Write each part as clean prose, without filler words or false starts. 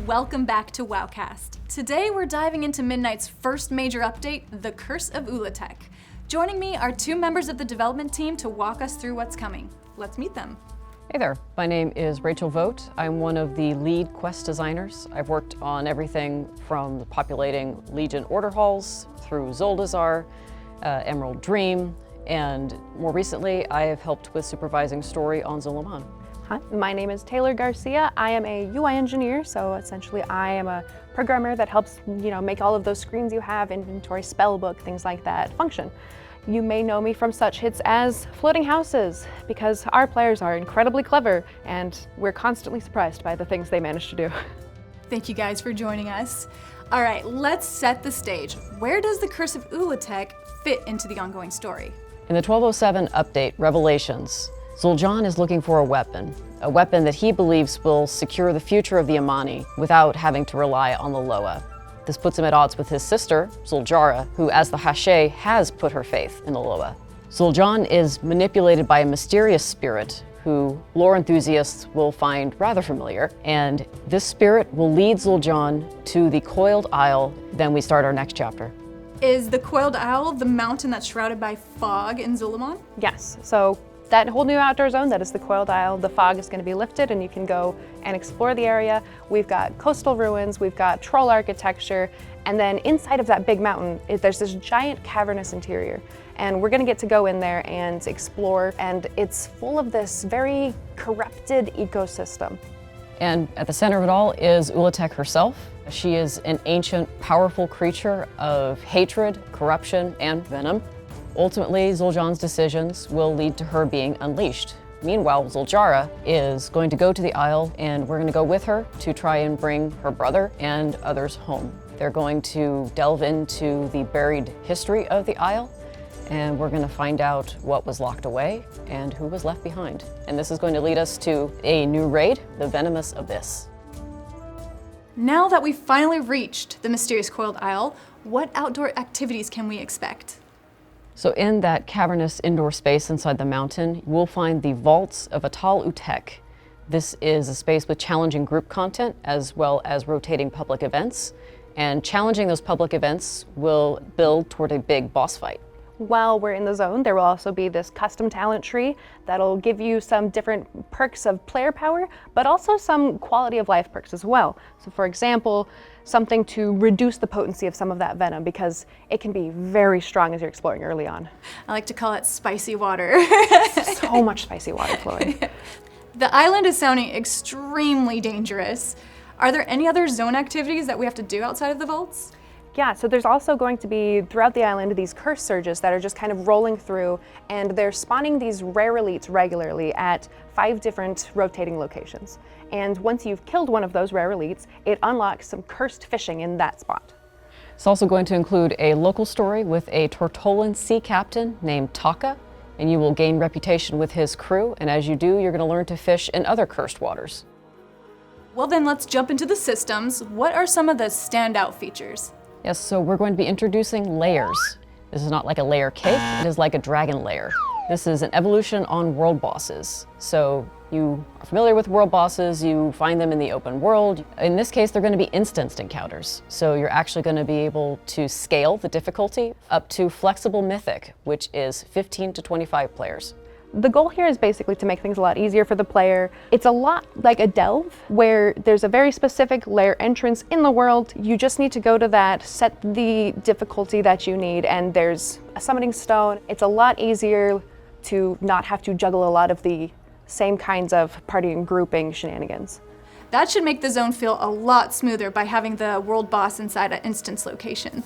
welcome back to WoWCast. Today we're diving into Midnight's first major update, the Curse of Ula'tek. Joining me are two members of the development team to walk us through what's coming. Let's meet them. Hey there, my name is Rachel Vought. I'm one of the lead quest designers. I've worked on everything from populating Legion order halls through Zuldazar, Emerald Dream, and more recently I have helped with supervising story on Zul'Aman. Hi, my name is Taylor Garcia. I am a UI engineer, so essentially I am a programmer that helps make all of those screens you have, inventory, spellbook, things like that, function. You may know me from such hits as Floating Houses, because our players are incredibly clever and we're constantly surprised by the things they manage to do. Thank you guys for joining us. All right, let's set the stage. Where does the Curse of Ula'tek fit into the ongoing story? In the 1207 update, Revelations, Zul'Jan is looking for a weapon that he believes will secure the future of the Amani without having to rely on the Loa. This puts him at odds with his sister, Zul'Jara, who, as the Hashe, has put her faith in the Loa. Zul'Jan is manipulated by a mysterious spirit who lore enthusiasts will find rather familiar, and this spirit will lead Zul'Jan to the Coiled Isle. Then we start our next chapter. Is the Coiled Isle the mountain that's shrouded by fog in Zul'Aman? Yes, so that whole new outdoor zone, that is the Coiled Isle, the fog is going to be lifted and you can go and explore the area. We've got coastal ruins, we've got troll architecture, and then inside of that big mountain, there's this giant cavernous interior. And we're going to get to go in there and explore, and it's full of this very corrupted ecosystem. And at the center of it all is Ula'tek herself. She is an ancient, powerful creature of hatred, corruption, and venom. Ultimately, Zul'Jan's decisions will lead to her being unleashed. Meanwhile, Zuld'jara is going to go to the Isle, and we're going to go with her to try and bring her brother and others home. They're going to delve into the buried history of the Isle, and we're going to find out what was locked away and who was left behind. And this is going to lead us to a new raid, the Venomous Abyss. Now that we've finally reached the mysterious Coiled Isle, what outdoor activities can we expect? So in that cavernous indoor space inside the mountain, we'll find the Vaults of Ula'tek. This is a space with challenging group content as well as rotating public events. And challenging those public events will build toward a big boss fight. While we're in the zone, there will also be this custom talent tree that'll give you some different perks of player power, but also some quality of life perks as well. So for example, something to reduce the potency of some of that venom, because it can be very strong as you're exploring early on. I like to call it spicy water. So much spicy water flowing. The island is sounding extremely dangerous. Are there any other zone activities that we have to do outside of the vaults? Yeah, so there's also going to be, throughout the island, these curse surges that are just kind of rolling through, and they're spawning these rare elites regularly at 5 different rotating locations. And once you've killed one of those rare elites, it unlocks some cursed fishing in that spot. It's also going to include a local story with a Tortolan sea captain named Taka, and you will gain reputation with his crew, and as you do, you're going to learn to fish in other cursed waters. Well then, let's jump into the systems. What are some of the standout features? Yes, so we're going to be introducing layers. This is not like a layer cake, it is like a dragon lair. This is an evolution on world bosses. So you are familiar with world bosses, you find them in the open world. In this case, they're going to be instanced encounters. So you're actually going to be able to scale the difficulty up to flexible mythic, which is 15 to 25 players. The goal here is basically to make things a lot easier for the player. It's a lot like a delve, where there's a very specific lair entrance in the world. You just need to go to that, set the difficulty that you need, and there's a summoning stone. It's a lot easier to not have to juggle a lot of the same kinds of party and grouping shenanigans. That should make the zone feel a lot smoother by having the world boss inside an instance location.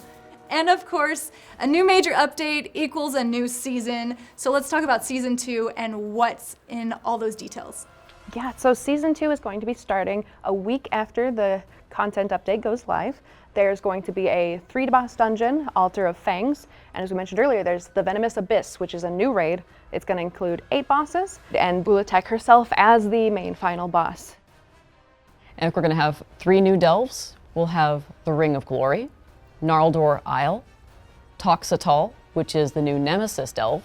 And of course, a new major update equals a new season. So let's talk about season 2 and what's in all those details. Yeah, so season 2 is going to be starting a week after the content update goes live. There's going to be a 3-boss dungeon, Altar of Fangs, and as we mentioned earlier, there's the Venomous Abyss, which is a new raid. It's going to include 8 bosses, and Ula'tek herself as the main final boss. And we're going to have 3 new delves. We'll have the Ring of Glory, Gnarldor Isle, Toxatal, which is the new Nemesis delve,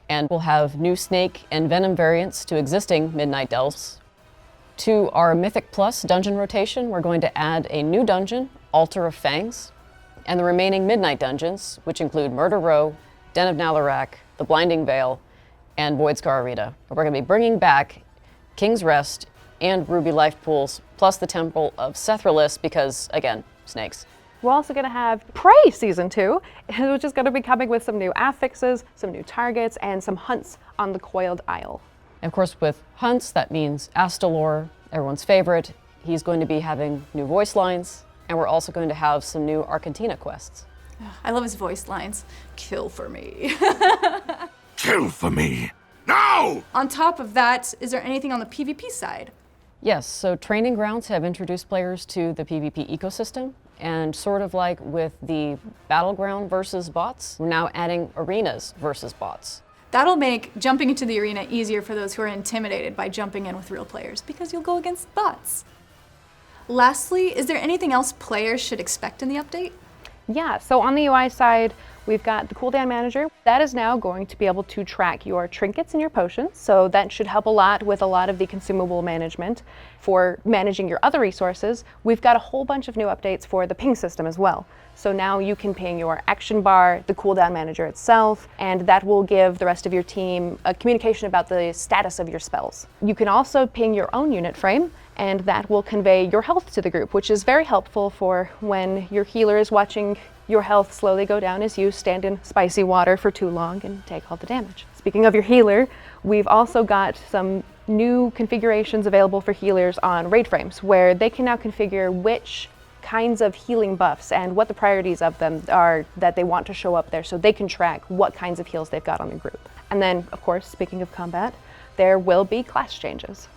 and we'll have new snake and venom variants to existing Midnight delves. To our Mythic Plus dungeon rotation, we're going to add a new dungeon, Altar of Fangs, and the remaining Midnight dungeons, which include Murder Row, Den of Nalarak, The Blinding Veil, and Voidscar Arena. We're going to be bringing back King's Rest and Ruby Life Pools, plus the Temple of Sethralis, because, again, snakes. We're also going to have Prey Season 2, which is going to be coming with some new affixes, some new targets, and some hunts on the Coiled Isle. Of course, with hunts, that means Astalor, everyone's favorite. He's going to be having new voice lines, and we're also going to have some new Argentina quests. I love his voice lines. Kill for me. Kill for me. No! On top of that, is there anything on the PvP side? Yes, so Training Grounds have introduced players to the PvP ecosystem, and sort of like with the Battleground versus bots, we're now adding arenas versus bots. That'll make jumping into the arena easier for those who are intimidated by jumping in with real players, because you'll go against bots. Lastly, is there anything else players should expect in the update? Yeah, so on the UI side, we've got the cooldown manager. That is now going to be able to track your trinkets and your potions, so that should help a lot with a lot of the consumable management. For managing your other resources, we've got a whole bunch of new updates for the ping system as well. So now you can ping your action bar, the cooldown manager itself, and that will give the rest of your team a communication about the status of your spells. You can also ping your own unit frame, and that will convey your health to the group, which is very helpful for when your healer is watching your health slowly go down as you stand in spicy water for too long and take all the damage. Speaking of your healer, we've also got some new configurations available for healers on raid frames, where they can now configure which kinds of healing buffs and what the priorities of them are that they want to show up there, so they can track what kinds of heals they've got on the group. And then, of course, speaking of combat, there will be class changes.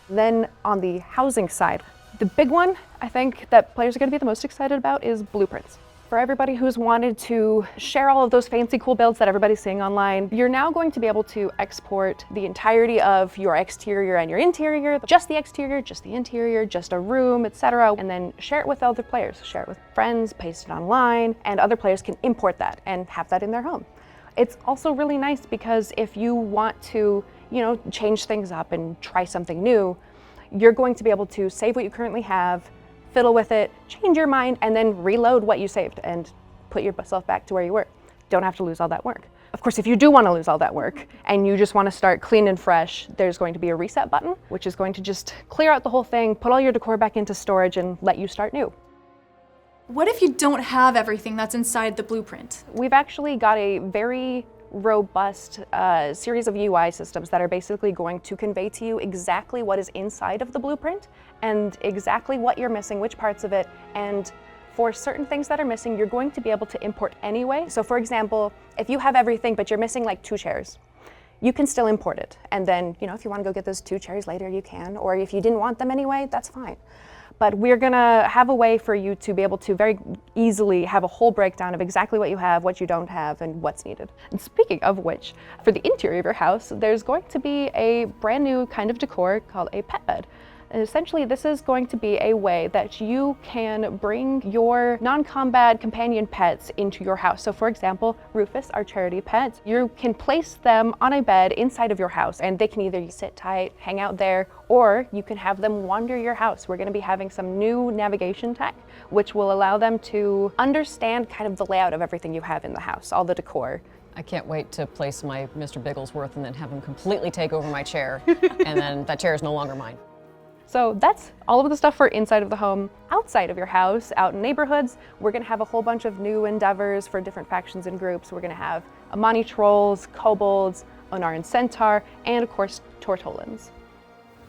Then on the housing side, the big one I think that players are going to be the most excited about is blueprints. For everybody who's wanted to share all of those fancy cool builds that everybody's seeing online, you're now going to be able to export the entirety of your exterior and your interior, just the exterior, just the interior, just a room, etc., and then share it with other players. Share it with friends, paste it online, and other players can import that and have that in their home. It's also really nice because if you want to, change things up and try something new, you're going to be able to save what you currently have, fiddle with it, change your mind, and then reload what you saved and put yourself back to where you were. Don't have to lose all that work. Of course, if you do want to lose all that work and you just want to start clean and fresh, there's going to be a reset button, which is going to just clear out the whole thing, put all your decor back into storage, and let you start new. What if you don't have everything that's inside the blueprint? We've actually got a very robust series of UI systems that are basically going to convey to you exactly what is inside of the blueprint and exactly what you're missing, which parts of it, and for certain things that are missing, you're going to be able to import anyway. So for example, if you have everything but you're missing like 2 chairs, you can still import it. And then, if you want to go get those 2 chairs later, you can, or if you didn't want them anyway, that's fine. But we're gonna have a way for you to be able to very easily have a whole breakdown of exactly what you have, what you don't have, and what's needed. And speaking of which, for the interior of your house, there's going to be a brand new kind of decor called a pet bed. And essentially, this is going to be a way that you can bring your non-combat companion pets into your house. So for example, Rufus, our charity pet, you can place them on a bed inside of your house and they can either sit tight, hang out there, or you can have them wander your house. We're going to be having some new navigation tech, which will allow them to understand kind of the layout of everything you have in the house, all the decor. I can't wait to place my Mr. Bigglesworth and then have him completely take over my chair, and then that chair is no longer mine. So that's all of the stuff for inside of the home. Outside of your house, out in neighborhoods, we're gonna have a whole bunch of new endeavors for different factions and groups. We're gonna have Amani trolls, kobolds, Onaran centaur, and of course, Tortolans.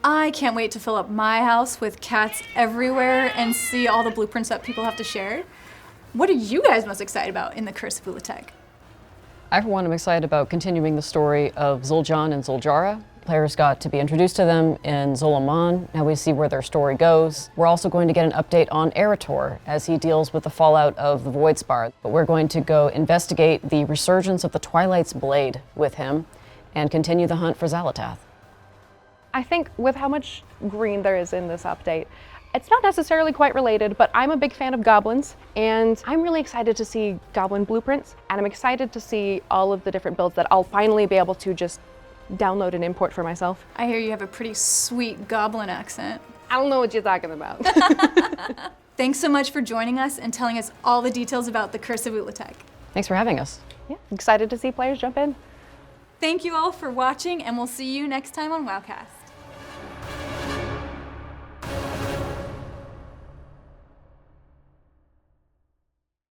I can't wait to fill up my house with cats everywhere and see all the blueprints that people have to share. What are you guys most excited about in the Curse of Ula'tek? I, for one, am excited about continuing the story of Zul'Jan and Zul'Jara. Players got to be introduced to them in Zolaman. Now we see where their story goes. We're also going to get an update on Eretor as he deals with the fallout of the Voidspar. But we're going to go investigate the resurgence of the Twilight's Blade with him and continue the hunt for Xal'atath. I think with how much green there is in this update, it's not necessarily quite related, but I'm a big fan of goblins, and I'm really excited to see goblin blueprints, and I'm excited to see all of the different builds that I'll finally be able to just download and import for myself. I hear you have a pretty sweet goblin accent. I don't know what you're talking about. Thanks so much for joining us and telling us all the details about the Curse of Ula'tek. Thanks for having us. Yeah, excited to see players jump in. Thank you all for watching, and we'll see you next time on WoWCast.